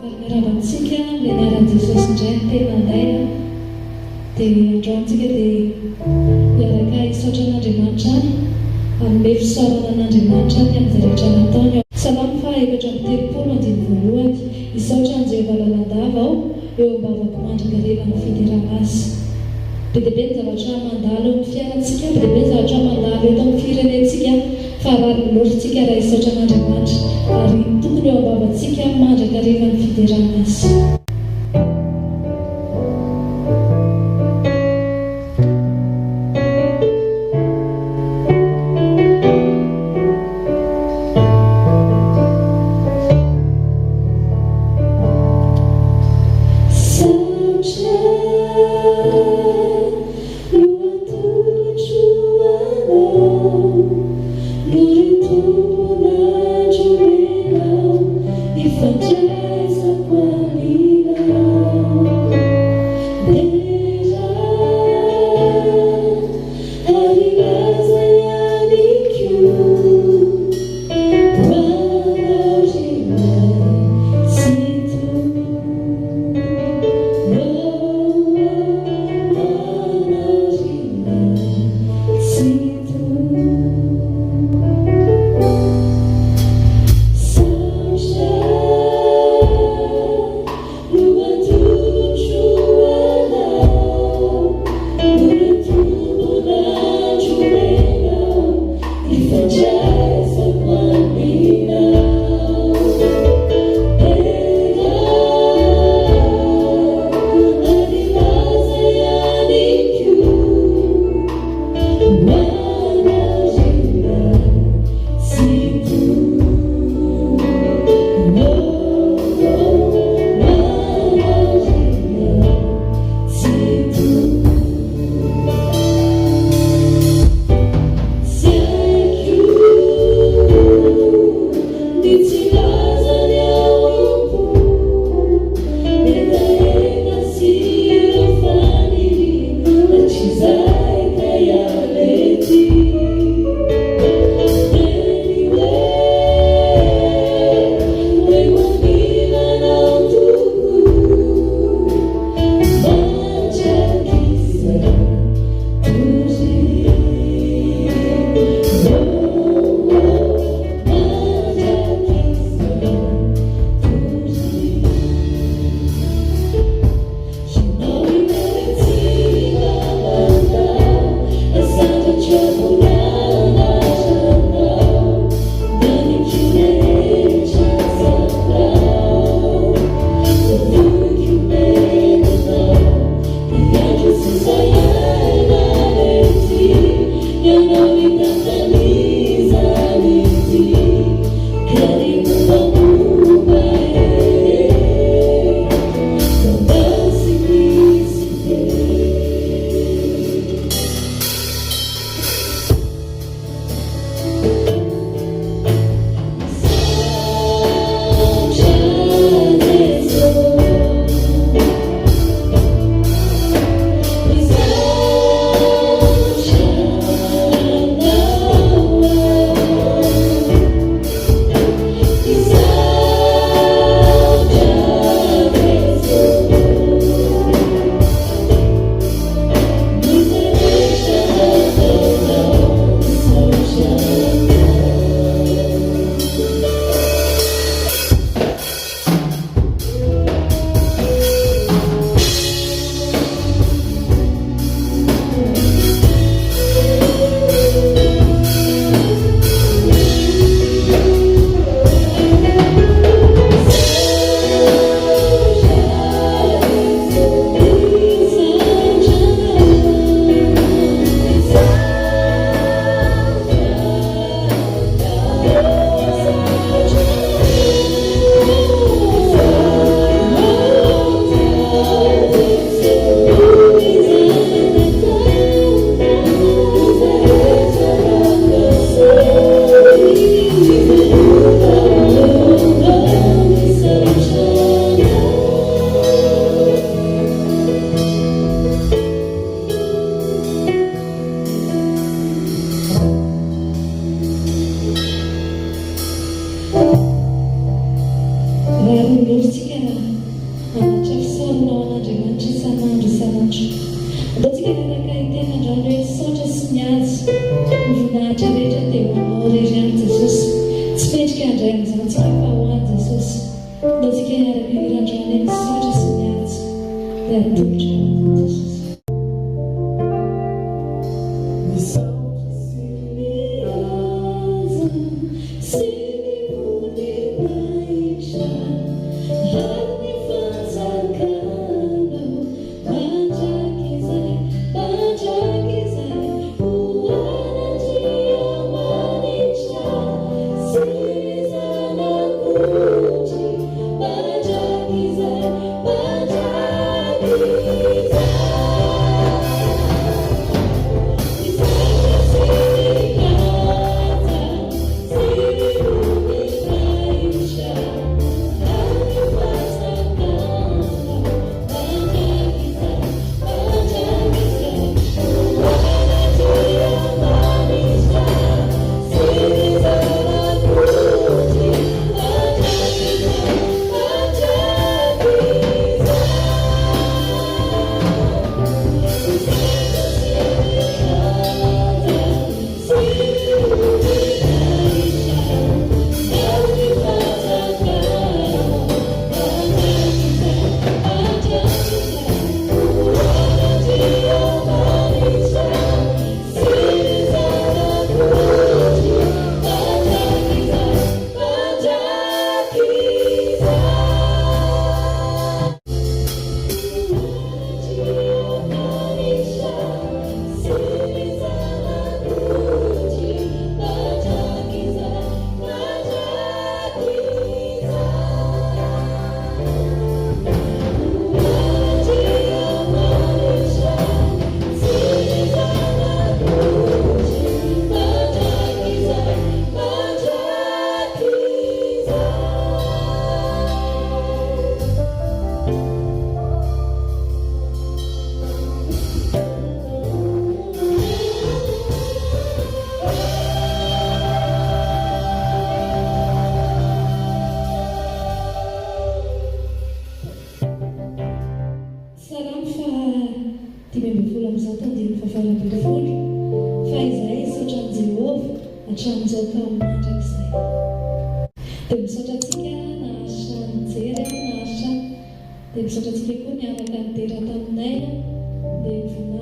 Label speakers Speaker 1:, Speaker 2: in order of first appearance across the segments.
Speaker 1: Farmeravantsika ny anaran'i Jesosy indray ny tenanay dia androantsika dia miaraka hisaotra an'Andriamanitra hanome fisaorana an'Andriamanitra ny amin'ny rehetra nataony. Salamo faha-efatra amby telopolo andiny voalohany. Hisaotra ny Jehovah lalandava aho eo am-bavako mandrakariva ny fidirana azy. Be dia be ny zavatra mandalo eo amin'ny fiainantsika, be dia be ny zavatra mandalo eto amin'ny firenentsika, fa rary miloritsika raha hisaotra an'Andriamanitra ary tokony eo am-bavantsika mandrakariva ny fidirana azy. mahatrahitra rehetra dia manao rery any Jesosy. Tsy petrika andray amin'izantsika fa ho any Jesosy. Antsika irandrony ny sotra sy ny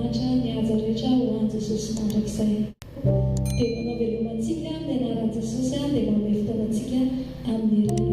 Speaker 1: atso dia atolotra ho any Jesosy. Dia manao velomantsika amin'ny anaran'i Jesosy dia manome fotoanantsika amin'ny